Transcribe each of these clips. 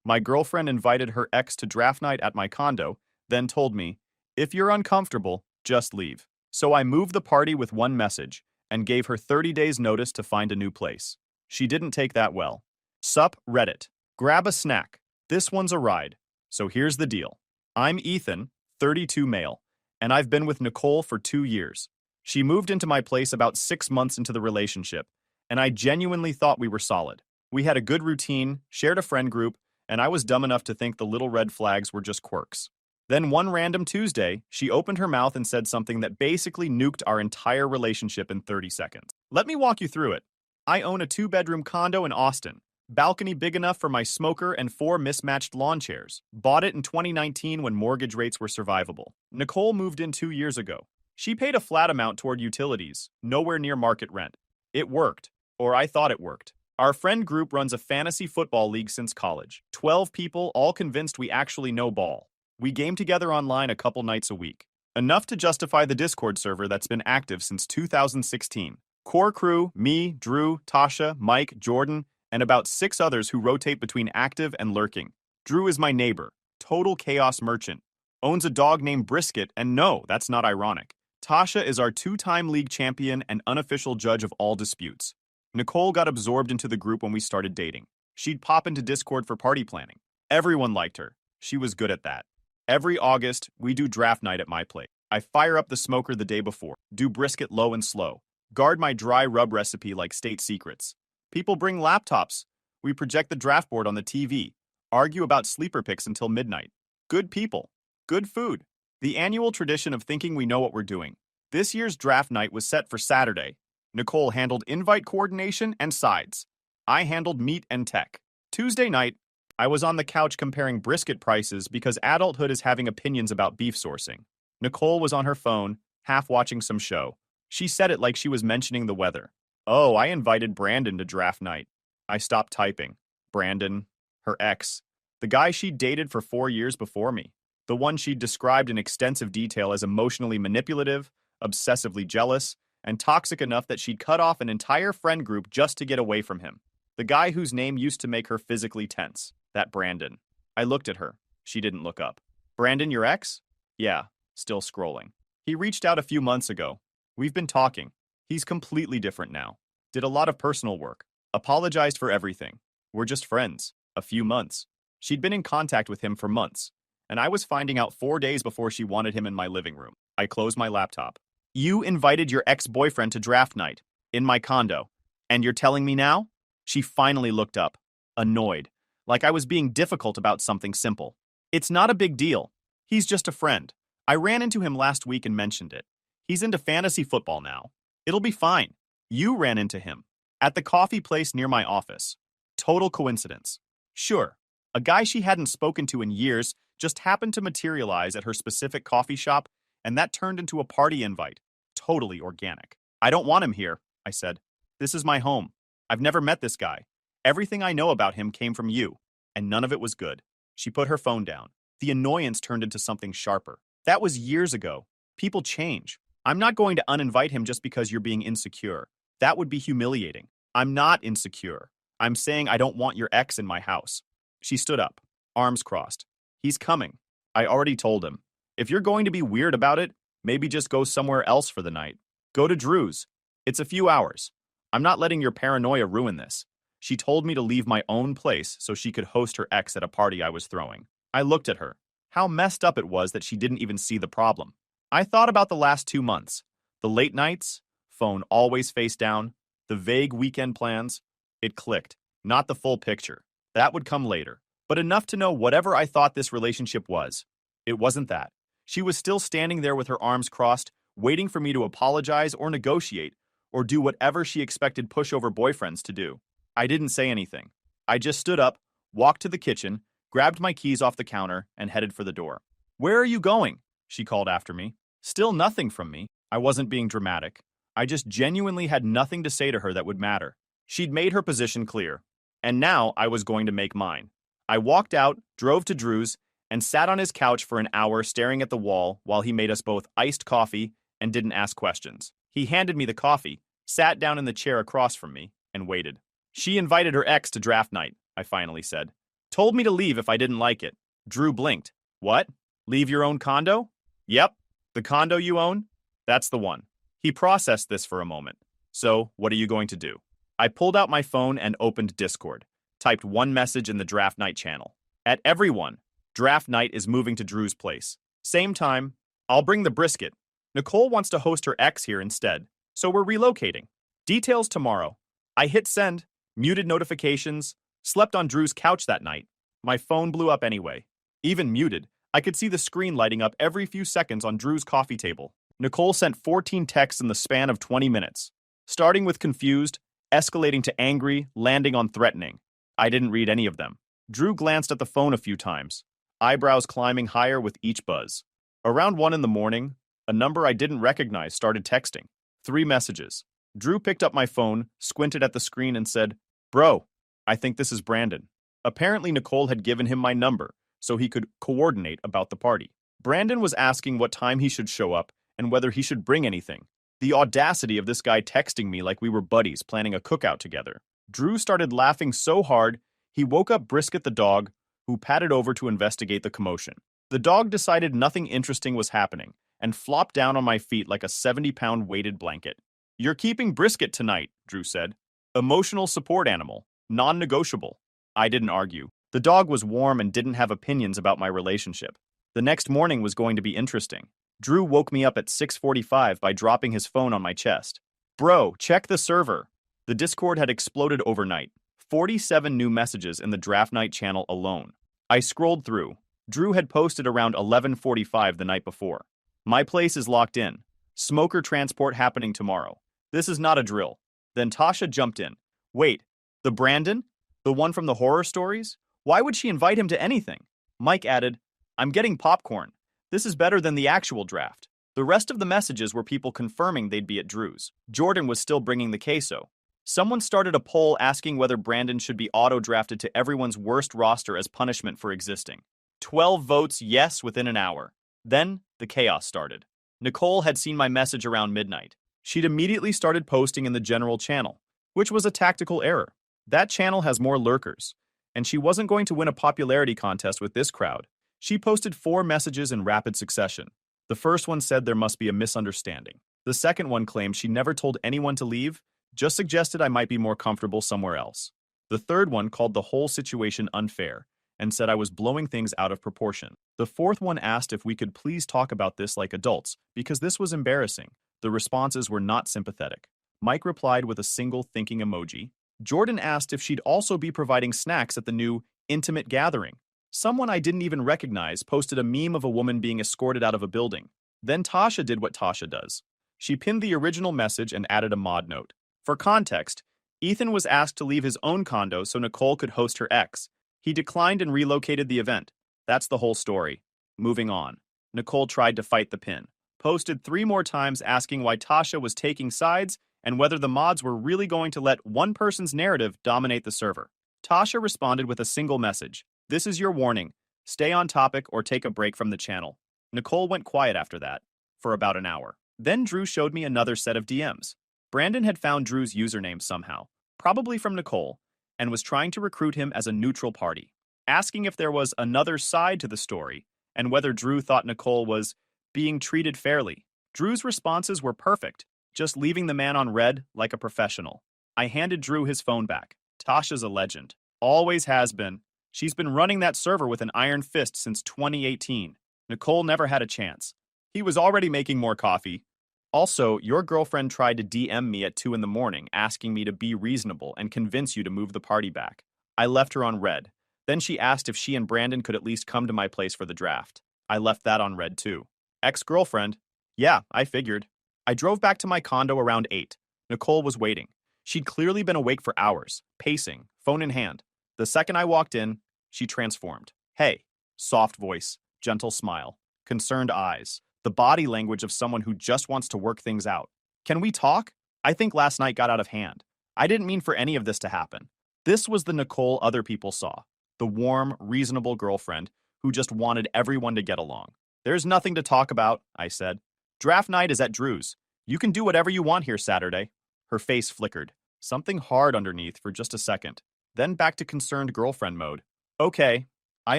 My girlfriend invited her ex to draft night at my condo, then told me, if you're uncomfortable, just leave. So I moved the party with one message and gave her 30 days notice to find a new place. She didn't take that well. Sup, Reddit. Grab a snack. This one's a ride. So here's the deal. I'm Ethan, 32 male, and I've been with Nicole for 2 years. She moved into my place about 6 months into the relationship, and I genuinely thought we were solid. We had a good routine, shared a friend group, and I was dumb enough to think the little red flags were just quirks. Then one random Tuesday, she opened her mouth and said something that basically nuked our entire relationship in 30 seconds. Let me walk you through it. I own a 2-bedroom condo in Austin. Balcony big enough for my smoker and 4 mismatched lawn chairs. Bought it in 2019 when mortgage rates were survivable. Nicole moved in 2 years ago. She paid a flat amount toward utilities, nowhere near market rent. It worked, or I thought it worked. Our friend group runs a fantasy football league since college. 12 people, all convinced we actually know ball. We game together online a couple nights a week. Enough to justify the Discord server that's been active since 2016. Core crew, me, Drew, Tasha, Mike, Jordan, and about 6 others who rotate between active and lurking. Drew is my neighbor, total chaos merchant. Owns a dog named Brisket, and no, that's not ironic. Tasha is our 2-time league champion and unofficial judge of all disputes. Nicole got absorbed into the group when we started dating. She'd pop into Discord for party planning. Everyone liked her. She was good at that. Every August, we do draft night at my place. I fire up the smoker the day before, do brisket low and slow, guard my dry rub recipe like state secrets. People bring laptops. We project the draft board on the TV, argue about sleeper picks until midnight. Good people. Good food. The annual tradition of thinking we know what we're doing. This year's draft night was set for Saturday. Nicole handled invite coordination and sides. I handled meat and tech. Tuesday night, I was on the couch comparing brisket prices because adulthood is having opinions about beef sourcing. Nicole was on her phone, half watching some show. She said it like she was mentioning the weather. Oh, I invited Brandon to draft night. I stopped typing. Brandon, her ex, the guy she'd dated for 4 years before me. The one she'd described in extensive detail as emotionally manipulative, obsessively jealous, and toxic enough that she'd cut off an entire friend group just to get away from him. The guy whose name used to make her physically tense. That Brandon. I looked at her. She didn't look up. Brandon, your ex? Yeah, still scrolling. He reached out a few months ago. We've been talking. He's completely different now. Did a lot of personal work. Apologized for everything. We're just friends. A few months. She'd been in contact with him for months, and I was finding out 4 days before she wanted him in my living room. I closed my laptop. You invited your ex-boyfriend to draft night, in my condo, and you're telling me now? She finally looked up, annoyed, like I was being difficult about something simple. It's not a big deal. He's just a friend. I ran into him last week and mentioned it. He's into fantasy football now. It'll be fine. You ran into him. At the coffee place near my office. Total coincidence. Sure, a guy she hadn't spoken to in years just happened to materialize at her specific coffee shop, and that turned into a party invite. Totally organic. I don't want him here, I said. This is my home. I've never met this guy. Everything I know about him came from you, and none of it was good. She put her phone down. The annoyance turned into something sharper. That was years ago. People change. I'm not going to uninvite him just because you're being insecure. That would be humiliating. I'm not insecure. I'm saying I don't want your ex in my house. She stood up, arms crossed. He's coming. I already told him. If you're going to be weird about it, maybe just go somewhere else for the night. Go to Drew's. It's a few hours. I'm not letting your paranoia ruin this. She told me to leave my own place so she could host her ex at a party I was throwing. I looked at her. How messed up it was that she didn't even see the problem. I thought about the last 2 months. The late nights, phone always face down, the vague weekend plans. It clicked. Not the full picture. That would come later. But enough to know whatever I thought this relationship was. It wasn't that. She was still standing there with her arms crossed, waiting for me to apologize or negotiate, or do whatever she expected pushover boyfriends to do. I didn't say anything. I just stood up, walked to the kitchen, grabbed my keys off the counter, and headed for the door. Where are you going? She called after me. Still nothing from me. I wasn't being dramatic. I just genuinely had nothing to say to her that would matter. She'd made her position clear, and now I was going to make mine. I walked out, drove to Drew's, and sat on his couch for an hour staring at the wall while he made us both iced coffee and didn't ask questions. He handed me the coffee, sat down in the chair across from me, and waited. She invited her ex to draft night, I finally said. Told me to leave if I didn't like it. Drew blinked. What? Leave your own condo? Yep. The condo you own? That's the one. He processed this for a moment. So, what are you going to do? I pulled out my phone and opened Discord. Typed one message in the draft night channel. At everyone, draft night is moving to Drew's place. Same time, I'll bring the brisket. Nicole wants to host her ex here instead, so we're relocating. Details tomorrow. I hit send, muted notifications, slept on Drew's couch that night. My phone blew up anyway. Even muted, I could see the screen lighting up every few seconds on Drew's coffee table. Nicole sent 14 texts in the span of 20 minutes, starting with confused, escalating to angry, landing on threatening. I didn't read any of them. Drew glanced at the phone a few times, eyebrows climbing higher with each buzz. Around 1 in the morning, a number I didn't recognize started texting. 3 messages. Drew picked up my phone, squinted at the screen, and said, "Bro, I think this is Brandon." Apparently, Nicole had given him my number so he could coordinate about the party. Brandon was asking what time he should show up and whether he should bring anything. The audacity of this guy texting me like we were buddies planning a cookout together. Drew started laughing so hard, he woke up Brisket the dog, who padded over to investigate the commotion. The dog decided nothing interesting was happening and flopped down on my feet like a 70-pound weighted blanket. "You're keeping Brisket tonight," Drew said. "Emotional support animal. Non-negotiable." I didn't argue. The dog was warm and didn't have opinions about my relationship. The next morning was going to be interesting. Drew woke me up at 6:45 by dropping his phone on my chest. "Bro, check the server." The Discord had exploded overnight. 47 new messages in the draft night channel alone. I scrolled through. Drew had posted around 11:45 the night before. "My place is locked in. Smoker transport happening tomorrow. This is not a drill." Then Tasha jumped in. "Wait, the Brandon? The one from the horror stories? Why would she invite him to anything?" Mike added, "I'm getting popcorn. This is better than the actual draft." The rest of the messages were people confirming they'd be at Drew's. Jordan was still bringing the queso. Someone started a poll asking whether Brandon should be auto-drafted to everyone's worst roster as punishment for existing. 12 votes yes within an hour. Then, the chaos started. Nicole had seen my message around midnight. She'd immediately started posting in the general channel, which was a tactical error. That channel has more lurkers, and she wasn't going to win a popularity contest with this crowd. She posted 4 messages in rapid succession. The first one said there must be a misunderstanding. The second one claimed she never told anyone to leave, just suggested I might be more comfortable somewhere else. The third one called the whole situation unfair and said I was blowing things out of proportion. The fourth one asked if we could please talk about this like adults, because this was embarrassing. The responses were not sympathetic. Mike replied with a single thinking emoji. Jordan asked if she'd also be providing snacks at the new intimate gathering. Someone I didn't even recognize posted a meme of a woman being escorted out of a building. Then Tasha did what Tasha does. She pinned the original message and added a mod note. For context, Ethan was asked to leave his own condo so Nicole could host her ex. He declined and relocated the event. That's the whole story. Moving on. Nicole tried to fight the pin. Posted 3 more times asking why Tasha was taking sides and whether the mods were really going to let one person's narrative dominate the server. Tasha responded with a single message. "This is your warning. Stay on topic or take a break from the channel." Nicole went quiet after that, for about an hour. Then Drew showed me another set of DMs. Brandon had found Drew's username somehow, probably from Nicole, and was trying to recruit him as a neutral party, asking if there was another side to the story and whether Drew thought Nicole was being treated fairly. Drew's responses were perfect, just leaving the man on red like a professional. I handed Drew his phone back. "Tasha's a legend. Always has been. She's been running that server with an iron fist since 2018. Nicole never had a chance." He was already making more coffee. "Also, your girlfriend tried to DM me at 2 in the morning, asking me to be reasonable and convince you to move the party back. I left her on red. Then she asked if she and Brandon could at least come to my place for the draft. I left that on red too. Ex-girlfriend? Yeah, I figured. I drove back to my condo around 8. Nicole was waiting. She'd clearly been awake for hours, pacing, phone in hand. The second I walked in, she transformed. Hey. Soft voice, gentle smile, concerned eyes, the body language of someone who just wants to work things out. "Can we talk? I think last night got out of hand. I didn't mean for any of this to happen." This was the Nicole other people saw. The warm, reasonable girlfriend who just wanted everyone to get along. "There's nothing to talk about," I said. "Draft night is at Drew's. You can do whatever you want here Saturday." Her face flickered, something hard underneath for just a second, then back to concerned girlfriend mode. Okay, I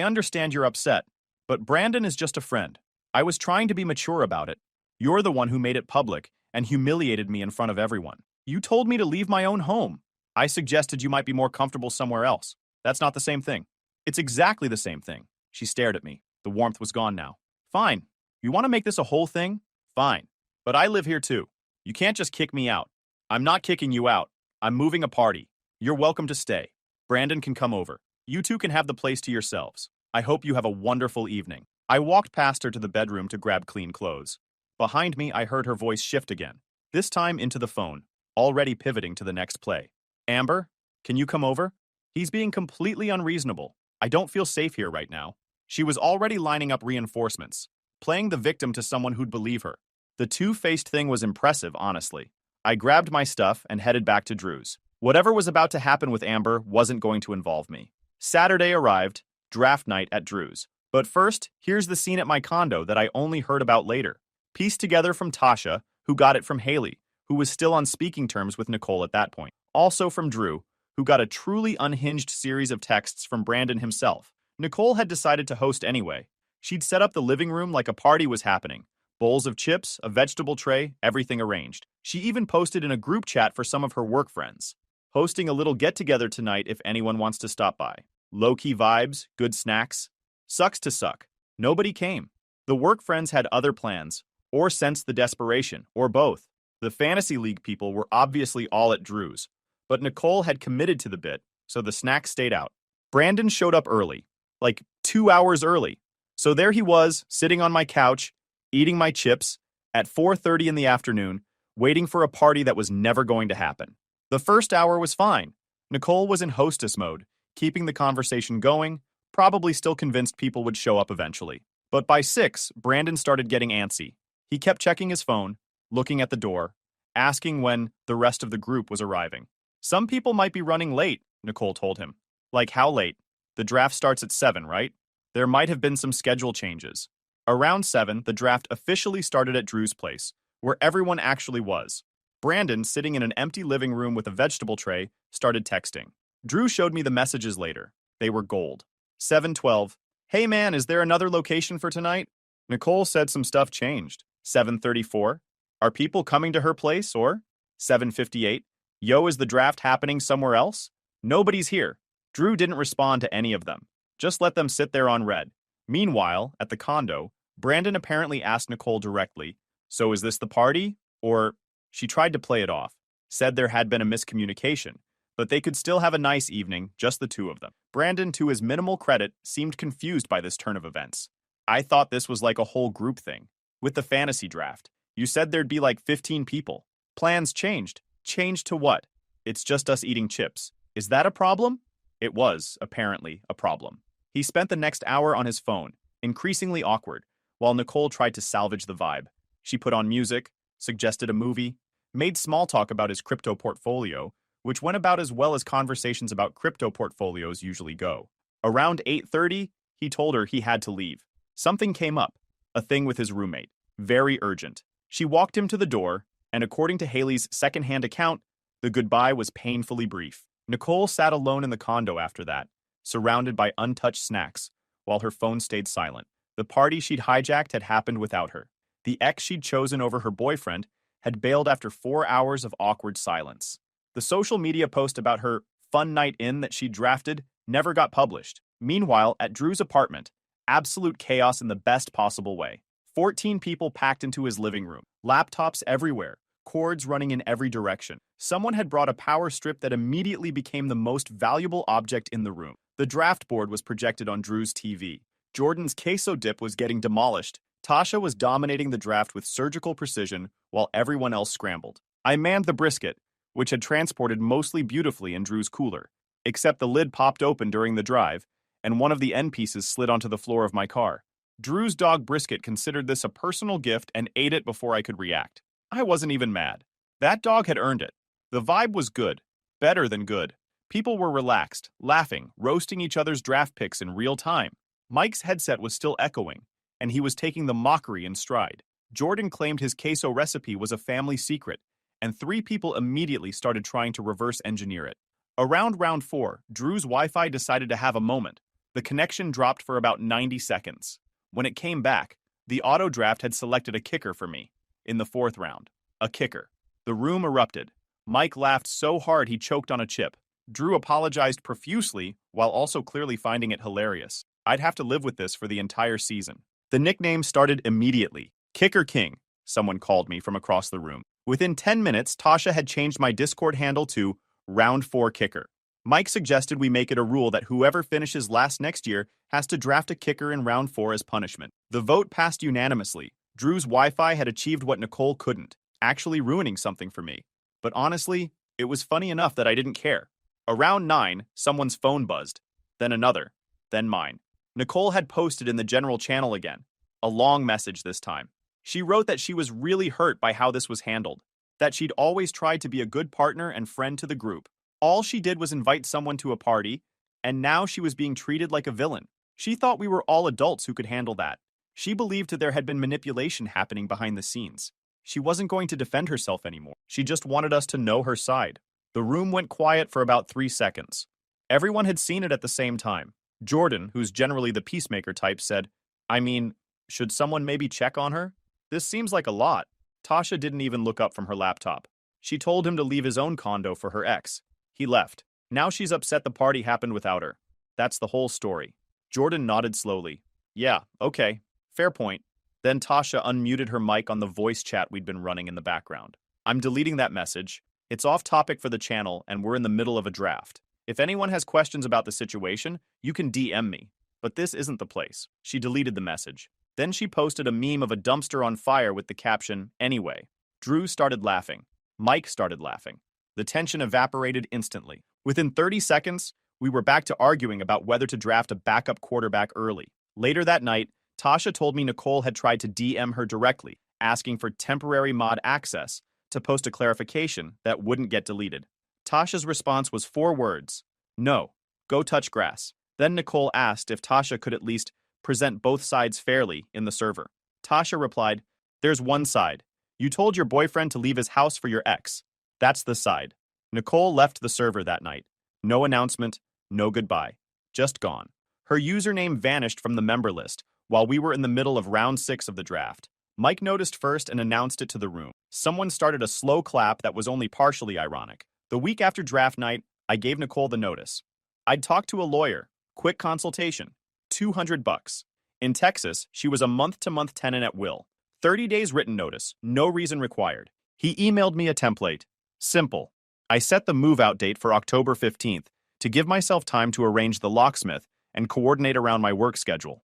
understand you're upset, but Brandon is just a friend. I was trying to be mature about it. You're the one who made it public and humiliated me in front of everyone. You told me to leave my own home. I suggested you might be more comfortable somewhere else. That's not the same thing. It's exactly the same thing. She stared at me. The warmth was gone now. Fine. You want to make this a whole thing? Fine. But I live here too. You can't just kick me out. I'm not kicking you out. I'm moving a party. You're welcome to stay. Brandon can come over. You two can have the place to yourselves. I hope you have a wonderful evening. I walked past her to the bedroom to grab clean clothes. Behind me, I heard her voice shift again, this time into the phone, already pivoting to the next play. Amber, can you come over? He's being completely unreasonable. I don't feel safe here right now. She was already lining up reinforcements, playing the victim to someone who'd believe her. The two-faced thing was impressive, honestly. I grabbed my stuff and headed back to Drew's. Whatever was about to happen with Amber wasn't going to involve me. Saturday arrived, draft night at Drew's. But first, here's the scene at my condo that I only heard about later. Pieced together from Tasha, who got it from Haley, who was still on speaking terms with Nicole at that point. Also from Drew, who got a truly unhinged series of texts from Brandon himself. Nicole had decided to host anyway. She'd set up the living room like a party was happening. Bowls of chips, a vegetable tray, everything arranged. She even posted in a group chat for some of her work friends. Hosting a little get-together tonight if anyone wants to stop by. Low-key vibes, good snacks. Sucks to suck. Nobody came. The work friends had other plans, or sensed the desperation, or both. The Fantasy League people were obviously all at Drew's, but Nicole had committed to the bit, so the snacks stayed out. Brandon showed up early, like 2 hours early. So there he was, sitting on my couch, eating my chips, at 4:30 in the afternoon, waiting for a party that was never going to happen. The first hour was fine. Nicole was in hostess mode, keeping the conversation going, probably still convinced people would show up eventually. But by 6, Brandon started getting antsy. He kept checking his phone, looking at the door, asking when the rest of the group was arriving. Some people might be running late, Nicole told him. Like how late? The draft starts at 7, right? There might have been some schedule changes. Around 7, the draft officially started at Drew's place, where everyone actually was. Brandon, sitting in an empty living room with a vegetable tray, started texting. Drew showed me the messages later. They were gold. 7:12. Hey man, is there another location for tonight? Nicole said some stuff changed. 7:34. Are people coming to her place, or? 7:58. Yo, is the draft happening somewhere else? Nobody's here. Drew didn't respond to any of them. Just let them sit there on red. Meanwhile, at the condo, Brandon apparently asked Nicole directly, so is this the party? Or, she tried to play it off, said there had been a miscommunication, but they could still have a nice evening, just the two of them. Brandon, to his minimal credit, seemed confused by this turn of events. I thought this was like a whole group thing. With the fantasy draft, you said there'd be like 15 people. Plans changed. Changed to what? It's just us eating chips. Is that a problem? It was, apparently, a problem. He spent the next hour on his phone, increasingly awkward, while Nicole tried to salvage the vibe. She put on music, suggested a movie, made small talk about his crypto portfolio, which went about as well as conversations about crypto portfolios usually go. Around 8:30, he told her he had to leave. Something came up, a thing with his roommate. Very urgent. She walked him to the door, and according to Haley's secondhand account, the goodbye was painfully brief. Nicole sat alone in the condo after that, surrounded by untouched snacks, while her phone stayed silent. The party she'd hijacked had happened without her. The ex she'd chosen over her boyfriend had bailed after 4 hours of awkward silence. The social media post about her fun night in that she drafted never got published. Meanwhile, at Drew's apartment, absolute chaos in the best possible way. 14 people packed into his living room, laptops everywhere, cords running in every direction. Someone had brought a power strip that immediately became the most valuable object in the room. The draft board was projected on Drew's TV. Jordan's queso dip was getting demolished. Tasha was dominating the draft with surgical precision while everyone else scrambled. I manned the brisket, which had transported mostly beautifully in Drew's cooler, except the lid popped open during the drive, and one of the end pieces slid onto the floor of my car. Drew's dog Brisket considered this a personal gift and ate it before I could react. I wasn't even mad. That dog had earned it. The vibe was good. Better than good. People were relaxed, laughing, roasting each other's draft picks in real time. Mike's headset was still echoing, and he was taking the mockery in stride. Jordan claimed his queso recipe was a family secret, and 3 people immediately started trying to reverse engineer it. Around round 4, Drew's Wi-Fi decided to have a moment, The connection dropped for about 90 seconds. When it came back, the auto draft had selected a kicker for me. In the fourth round. A kicker. The room erupted. Mike laughed so hard he choked on a chip. Drew apologized profusely while also clearly finding it hilarious. I'd have to live with this for the entire season. The nickname started immediately. Kicker King, someone called me from across the room. Within 10 minutes, Tasha had changed my Discord handle to Round 4 Kicker. Mike suggested we make it a rule that whoever finishes last next year has to draft a kicker in round 4 as punishment. The vote passed unanimously. Drew's Wi-Fi had achieved what Nicole couldn't, actually ruining something for me. But honestly, it was funny enough that I didn't care. Around 9, someone's phone buzzed. Then another. Then mine. Nicole had posted in the general channel again. A long message this time. She wrote that she was really hurt by how this was handled. That she'd always tried to be a good partner and friend to the group. All she did was invite someone to a party, and now she was being treated like a villain. She thought we were all adults who could handle that. She believed that there had been manipulation happening behind the scenes. She wasn't going to defend herself anymore. She just wanted us to know her side. The room went quiet for about 3 seconds. Everyone had seen it at the same time. Jordan, who's generally the peacemaker type, said, I mean, should someone maybe check on her? This seems like a lot. Tasha didn't even look up from her laptop. She told him to leave his own condo for her ex. He left. Now she's upset the party happened without her. That's the whole story. Jordan nodded slowly. Yeah, okay. Fair point. Then Tasha unmuted her mic on the voice chat we'd been running in the background. I'm deleting that message. It's off topic for the channel and we're in the middle of a draft. If anyone has questions about the situation, you can DM me. But this isn't the place. She deleted the message. Then she posted a meme of a dumpster on fire with the caption, anyway. Drew started laughing. Mike started laughing. The tension evaporated instantly. Within 30 seconds, we were back to arguing about whether to draft a backup quarterback early. Later that night, Tasha told me Nicole had tried to DM her directly, asking for temporary mod access to post a clarification that wouldn't get deleted. Tasha's response was 4 words. No, go touch grass. Then Nicole asked if Tasha could at least present both sides fairly in the server. Tasha replied, there's one side. You told your boyfriend to leave his house for your ex. That's the side. Nicole left the server that night. No announcement, no goodbye. Just gone. Her username vanished from the member list while we were in the middle of round 6 of the draft. Mike noticed first and announced it to the room. Someone started a slow clap that was only partially ironic. The week after draft night, I gave Nicole the notice. I'd talked to a lawyer. Quick consultation. $200. In Texas, she was a month-to-month tenant at will. 30 days written notice, no reason required. He emailed me a template. Simple. I set the move-out date for October 15th to give myself time to arrange the locksmith and coordinate around my work schedule.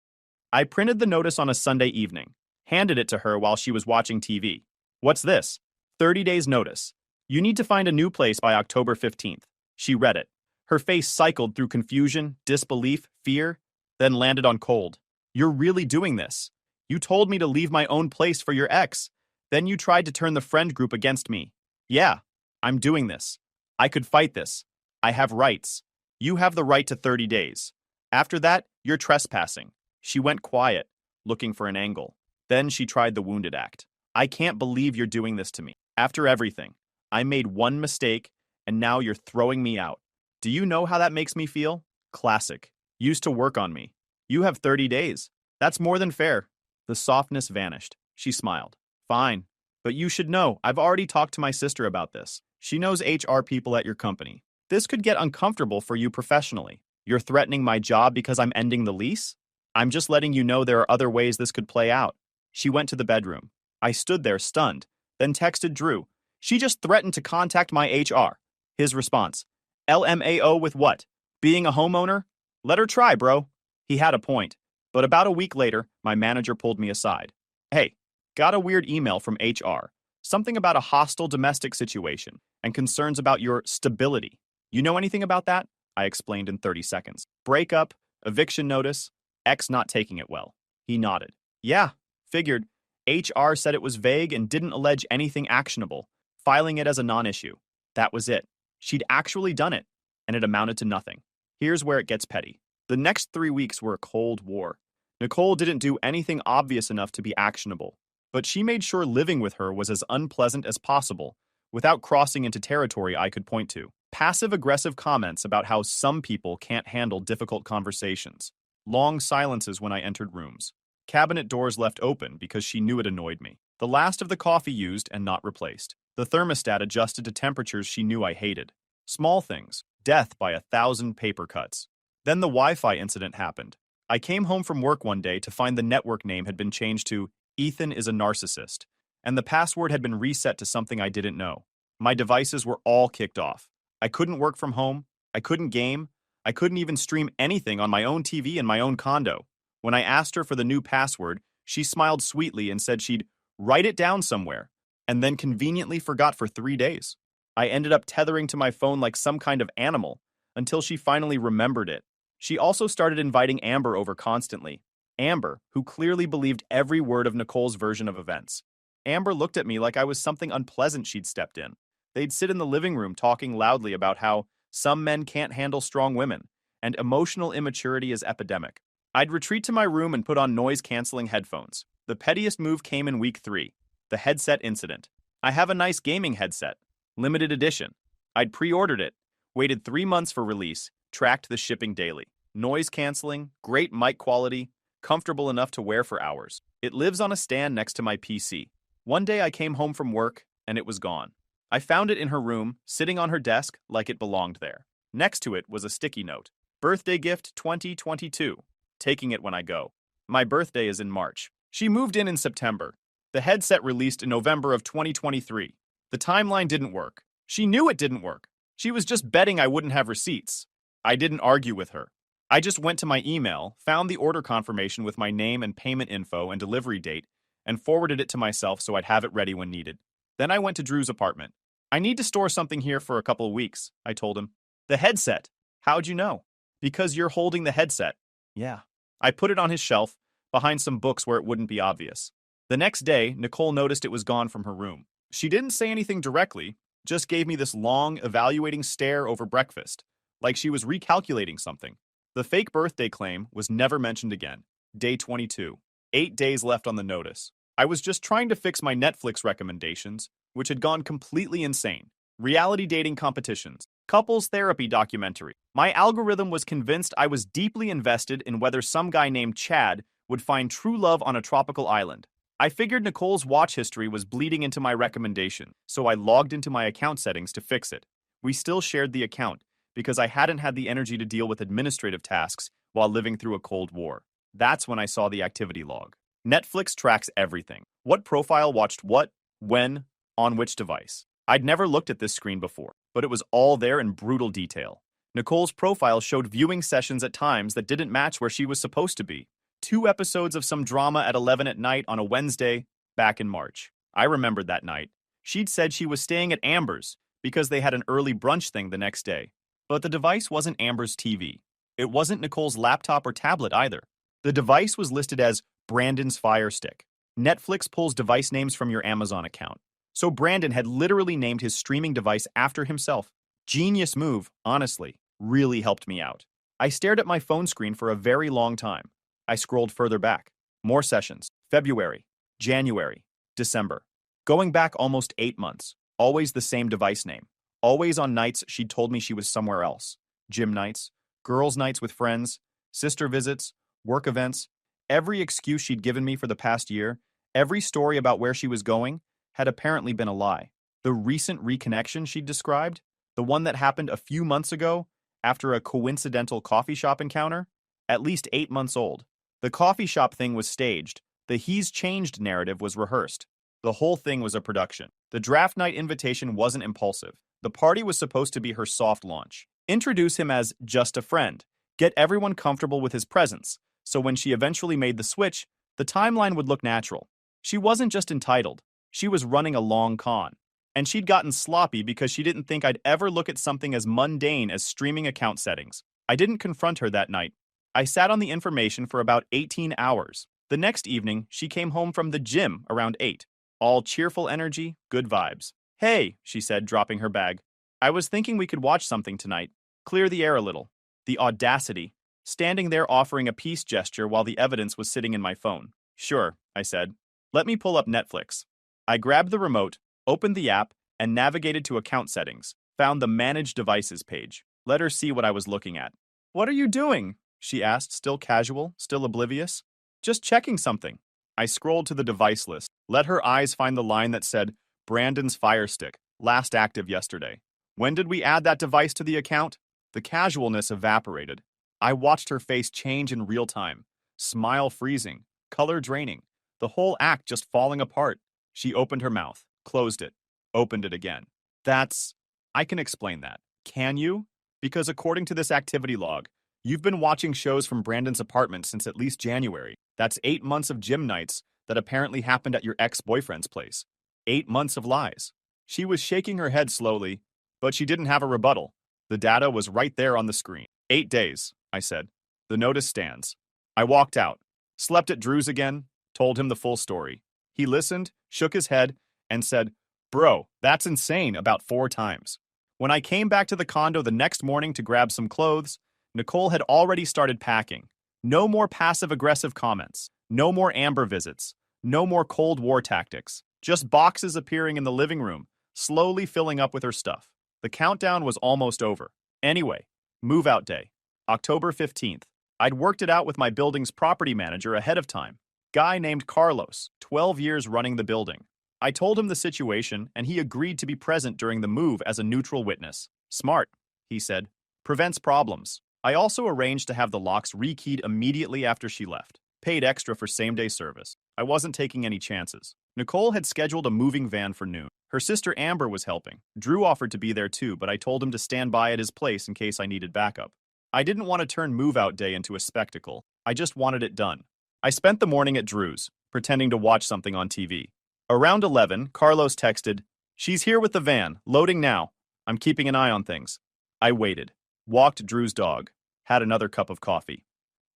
I printed the notice on a Sunday evening, handed it to her while she was watching TV. What's this? 30 days notice. You need to find a new place by October 15th. She read it. Her face cycled through confusion, disbelief, fear, then landed on cold. You're really doing this. You told me to leave my own place for your ex. Then you tried to turn the friend group against me. Yeah, I'm doing this. I could fight this. I have rights. You have the right to 30 days. After that, you're trespassing. She went quiet, looking for an angle. Then she tried the wounded act. I can't believe you're doing this to me. After everything, I made one mistake, and now you're throwing me out. Do you know how that makes me feel? Classic. Used to work on me. You have 30 days. That's more than fair. The softness vanished. She smiled. Fine. But you should know, I've already talked to my sister about this. She knows HR people at your company. This could get uncomfortable for you professionally. You're threatening my job because I'm ending the lease? I'm just letting you know there are other ways this could play out. She went to the bedroom. I stood there stunned, then texted Drew. She just threatened to contact my HR. His response. LMAO with what? Being a homeowner? Let her try, bro. He had a point. But about a week later, my manager pulled me aside. Hey, got a weird email from HR. Something about a hostile domestic situation and concerns about your stability. You know anything about that? I explained in 30 seconds. Breakup, eviction notice, ex not taking it well. He nodded. Yeah, figured. HR said it was vague and didn't allege anything actionable, filing it as a non-issue. That was it. She'd actually done it, and it amounted to nothing. Here's where it gets petty. The next 3 weeks were a cold war. Nicole didn't do anything obvious enough to be actionable, but she made sure living with her was as unpleasant as possible without crossing into territory I could point to. Passive-aggressive comments about how some people can't handle difficult conversations. Long silences when I entered rooms. Cabinet doors left open because she knew it annoyed me. The last of the coffee used and not replaced. The thermostat adjusted to temperatures she knew I hated. Small things. Death by 1,000 paper cuts. Then the Wi-Fi incident happened. I came home from work one day to find the network name had been changed to Ethan is a narcissist, and the password had been reset to something I didn't know. My devices were all kicked off. I couldn't work from home. I couldn't game. I couldn't even stream anything on my own TV in my own condo. When I asked her for the new password, she smiled sweetly and said she'd write it down somewhere, and then conveniently forgot for 3 days. I ended up tethering to my phone like some kind of animal until she finally remembered it. She also started inviting Amber over constantly. Amber, who clearly believed every word of Nicole's version of events. Amber looked at me like I was something unpleasant she'd stepped in. They'd sit in the living room talking loudly about how some men can't handle strong women, and emotional immaturity is epidemic. I'd retreat to my room and put on noise-canceling headphones. The pettiest move came in week 3, the headset incident. I have a nice gaming headset, limited edition. I'd pre-ordered it, waited 3 months for release, tracked the shipping daily. Noise canceling, great mic quality, comfortable enough to wear for hours. It lives on a stand next to my PC. One day I came home from work, and it was gone. I found it in her room, sitting on her desk like it belonged there. Next to it was a sticky note. Birthday gift 2022. Taking it when I go. My birthday is in March. She moved in September. The headset released in November of 2023. The timeline didn't work. She knew it didn't work. She was just betting I wouldn't have receipts. I didn't argue with her. I just went to my email, found the order confirmation with my name and payment info and delivery date, and forwarded it to myself so I'd have it ready when needed. Then I went to Drew's apartment. I need to store something here for a couple of weeks, I told him. The headset. How'd you know? Because you're holding the headset. Yeah. I put it on his shelf, behind some books where it wouldn't be obvious. The next day, Nicole noticed it was gone from her room. She didn't say anything directly, just gave me this long, evaluating stare over breakfast, like she was recalculating something. The fake birthday claim was never mentioned again. Day 22. 8 days left on the notice. I was just trying to fix my Netflix recommendations, which had gone completely insane. Reality dating competitions, couples therapy documentary. My algorithm was convinced I was deeply invested in whether some guy named Chad would find true love on a tropical island. I figured Nicole's watch history was bleeding into my recommendation, so I logged into my account settings to fix it. We still shared the account, because I hadn't had the energy to deal with administrative tasks while living through a Cold War. That's when I saw the activity log. Netflix tracks everything. What profile watched what, when, on which device. I'd never looked at this screen before, but it was all there in brutal detail. Nicole's profile showed viewing sessions at times that didn't match where she was supposed to be. 2 episodes of some drama at 11 at night on a Wednesday back in March. I remembered that night. She'd said she was staying at Amber's because they had an early brunch thing the next day. But the device wasn't Amber's TV. It wasn't Nicole's laptop or tablet either. The device was listed as Brandon's Fire Stick. Netflix pulls device names from your Amazon account. So Brandon had literally named his streaming device after himself. Genius move, honestly. Really helped me out. I stared at my phone screen for a very long time. I scrolled further back. More sessions. February, January, December. Going back almost 8 months. Always the same device name. Always on nights she'd told me she was somewhere else. Gym nights, girls' nights with friends, sister visits, work events. Every excuse she'd given me for the past year, every story about where she was going, had apparently been a lie. The recent reconnection she'd described, the one that happened a few months ago after a coincidental coffee shop encounter, at least 8 months old. The coffee shop thing was staged. The he's changed narrative was rehearsed. The whole thing was a production. The draft night invitation wasn't impulsive. The party was supposed to be her soft launch. Introduce him as just a friend. Get everyone comfortable with his presence. So when she eventually made the switch, the timeline would look natural. She wasn't just entitled. She was running a long con. And she'd gotten sloppy because she didn't think I'd ever look at something as mundane as streaming account settings. I didn't confront her that night. I sat on the information for about 18 hours. The next evening, she came home from the gym around 8. All cheerful energy, good vibes. Hey, she said, dropping her bag. I was thinking we could watch something tonight. Clear the air a little. The audacity. Standing there offering a peace gesture while the evidence was sitting in my phone. Sure, I said. Let me pull up Netflix. I grabbed the remote, opened the app, and navigated to account settings. Found the Manage Devices page. Let her see what I was looking at. What are you doing? she asked, still casual, still oblivious. Just checking something. I scrolled to the device list, let her eyes find the line that said, Brandon's Fire Stick, last active yesterday. When did we add that device to the account? The casualness evaporated. I watched her face change in real time. Smile freezing, color draining, the whole act just falling apart. She opened her mouth, closed it, opened it again. I can explain that. Can you? Because according to this activity log, you've been watching shows from Brandon's apartment since at least January. That's 8 months of gym nights that apparently happened at your ex-boyfriend's place. 8 months of lies. She was shaking her head slowly, but she didn't have a rebuttal. The data was right there on the screen. 8 days, I said. The notice stands. I walked out, slept at Drew's again, told him the full story. He listened, shook his head, and said, Bro, that's insane, about 4 times. When I came back to the condo the next morning to grab some clothes, Nicole had already started packing. No more passive-aggressive comments. No more Amber visits. No more Cold War tactics. Just boxes appearing in the living room, slowly filling up with her stuff. The countdown was almost over. Anyway, move-out day. October 15th. I'd worked it out with my building's property manager ahead of time. Guy named Carlos, 12 years running the building. I told him the situation, and he agreed to be present during the move as a neutral witness. Smart, he said. Prevents problems. I also arranged to have the locks rekeyed immediately after she left. Paid extra for same-day service. I wasn't taking any chances. Nicole had scheduled a moving van for noon. Her sister Amber was helping. Drew offered to be there too, but I told him to stand by at his place in case I needed backup. I didn't want to turn move-out day into a spectacle. I just wanted it done. I spent the morning at Drew's, pretending to watch something on TV. Around 11, Carlos texted, She's here with the van, loading now. I'm keeping an eye on things. I waited, walked Drew's dog, had another cup of coffee.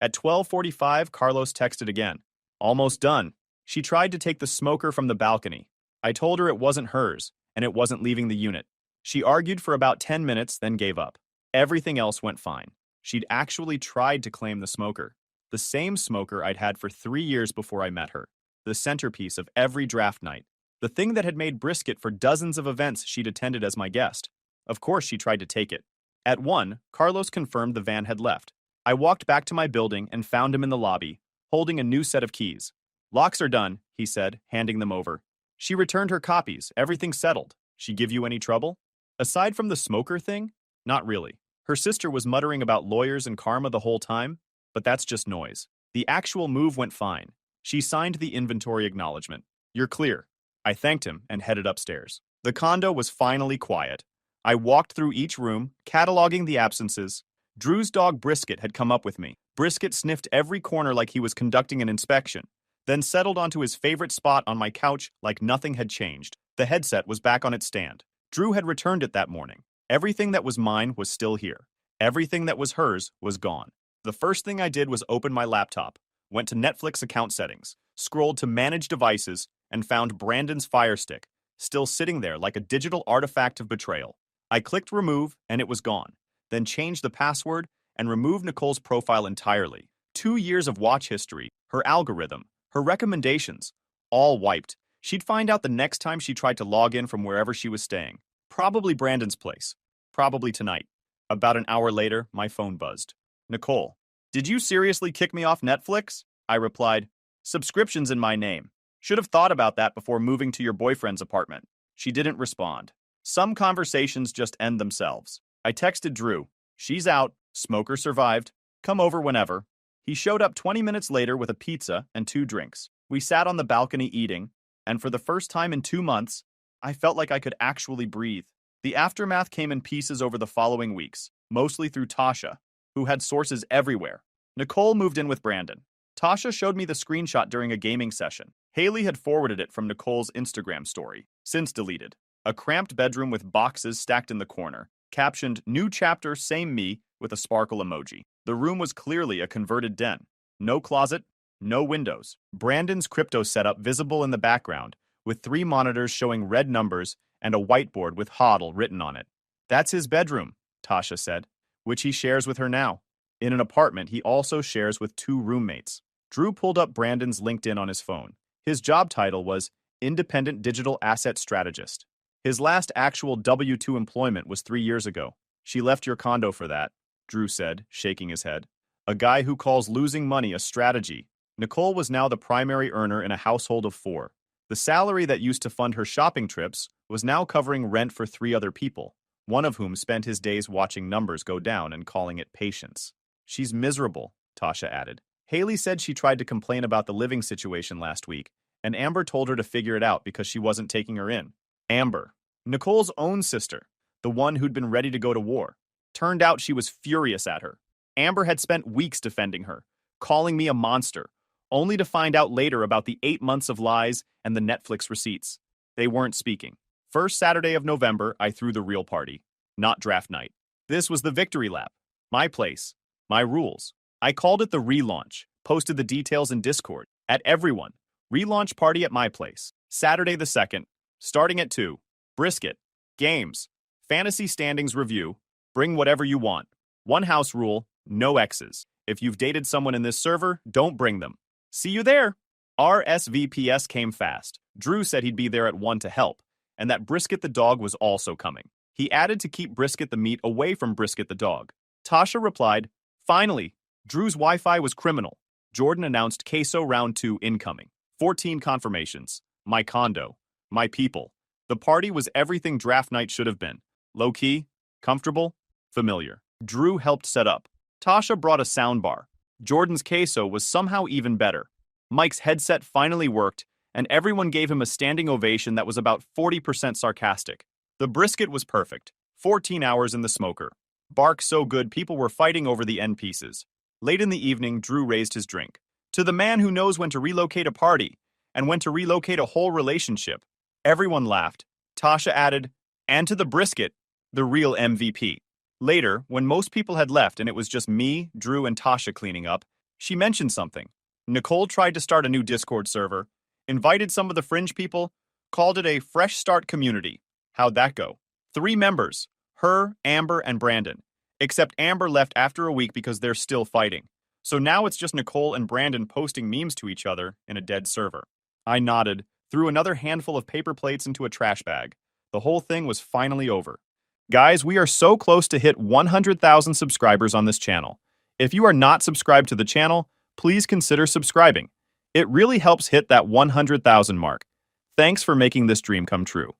At 12:45, Carlos texted again. Almost done. She tried to take the smoker from the balcony. I told her it wasn't hers, and it wasn't leaving the unit. She argued for about 10 minutes, then gave up. Everything else went fine. She'd actually tried to claim the smoker. The same smoker I'd had for 3 years before I met her. The centerpiece of every draft night. The thing that had made brisket for dozens of events she'd attended as my guest. Of course she tried to take it. At 1, Carlos confirmed the van had left. I walked back to my building and found him in the lobby, holding a new set of keys. Locks are done, he said, handing them over. She returned her copies, everything settled. She give you any trouble? Aside from the smoker thing? Not really. Her sister was muttering about lawyers and karma the whole time, but that's just noise. The actual move went fine. She signed the inventory acknowledgement. You're clear. I thanked him and headed upstairs. The condo was finally quiet. I walked through each room, cataloging the absences. Drew's dog Brisket had come up with me. Brisket sniffed every corner like he was conducting an inspection, then settled onto his favorite spot on my couch like nothing had changed. The headset was back on its stand. Drew had returned it that morning. Everything that was mine was still here. Everything that was hers was gone. The first thing I did was open my laptop, went to Netflix account settings, scrolled to Manage Devices, and found Brandon's Fire Stick, still sitting there like a digital artifact of betrayal. I clicked Remove, and it was gone. Then changed the password and removed Nicole's profile entirely. 2 years of watch history, her algorithm, her recommendations, all wiped. She'd find out the next time she tried to log in from wherever she was staying. Probably Brandon's place. Probably tonight. About an hour later, my phone buzzed. Nicole, did you seriously kick me off Netflix? I replied, subscription's in my name. Should have thought about that before moving to your boyfriend's apartment. She didn't respond. Some conversations just end themselves. I texted Drew. She's out. Smoker survived. Come over whenever. He showed up 20 minutes later with a pizza and 2 drinks. We sat on the balcony eating, and for the first time in 2 months, I felt like I could actually breathe. The aftermath came in pieces over the following weeks, mostly through Tasha, who had sources everywhere. Nicole moved in with Brandon. Tasha showed me the screenshot during a gaming session. Haley had forwarded it from Nicole's Instagram story, since deleted. A cramped bedroom with boxes stacked in the corner, captioned New Chapter, Same Me, with a sparkle emoji. The room was clearly a converted den. No closet, no windows. Brandon's crypto setup visible in the background, with 3 monitors showing red numbers and a whiteboard with HODL written on it. That's his bedroom, Tasha said, which he shares with her now. In an apartment he also shares with 2 roommates. Drew pulled up Brandon's LinkedIn on his phone. His job title was Independent Digital Asset Strategist. His last actual W-2 employment was 3 years ago. She left your condo for that, Drew said, shaking his head. A guy who calls losing money a strategy. Nicole was now the primary earner in a household of 4. The salary that used to fund her shopping trips was now covering rent for 3 other people, one of whom spent his days watching numbers go down and calling it patience. She's miserable, Tasha added. Haley said she tried to complain about the living situation last week, and Amber told her to figure it out because she wasn't taking her in. Amber, Nicole's own sister, the one who'd been ready to go to war. Turned out she was furious at her. Amber had spent weeks defending her, calling me a monster, only to find out later about the 8 months of lies and the Netflix receipts. They weren't speaking. First Saturday of November, I threw the real party, not draft night. This was the victory lap. My place. My rules. I called it the relaunch, posted the details in Discord. At everyone. Relaunch party at my place. Saturday the 2nd. Starting at 2. Brisket. Games. Fantasy standings review. Bring whatever you want. One house rule. No exes. If you've dated someone in this server, don't bring them. See you there. RSVPs came fast. Drew said he'd be there at 1 to help, and that Brisket the dog was also coming. He added to keep Brisket the meat away from Brisket the dog. Tasha replied, finally, Drew's Wi-Fi was criminal. Jordan announced Queso Round 2 incoming. 14 confirmations. My condo. My people. The party was everything draft night should have been. Low-key, comfortable, familiar. Drew helped set up. Tasha brought a soundbar. Jordan's queso was somehow even better. Mike's headset finally worked, and everyone gave him a standing ovation that was about 40% sarcastic. The brisket was perfect. 14 hours in the smoker. Bark so good people were fighting over the end pieces. Late in the evening, Drew raised his drink. To the man who knows when to relocate a party, and when to relocate a whole relationship. Everyone laughed. Tasha added, and to the brisket, the real MVP. Later, when most people had left and it was just me, Drew, and Tasha cleaning up, she mentioned something. Nicole tried to start a new Discord server, invited some of the fringe people, called it a fresh start community. How'd that go? 3 members, her, Amber, and Brandon. Except Amber left after a week because they're still fighting. So now it's just Nicole and Brandon posting memes to each other in a dead server. I nodded, threw another handful of paper plates into a trash bag. The whole thing was finally over. Guys, we are so close to hit 100,000 subscribers on this channel. If you are not subscribed to the channel, please consider subscribing. It really helps hit that 100,000 mark. Thanks for making this dream come true.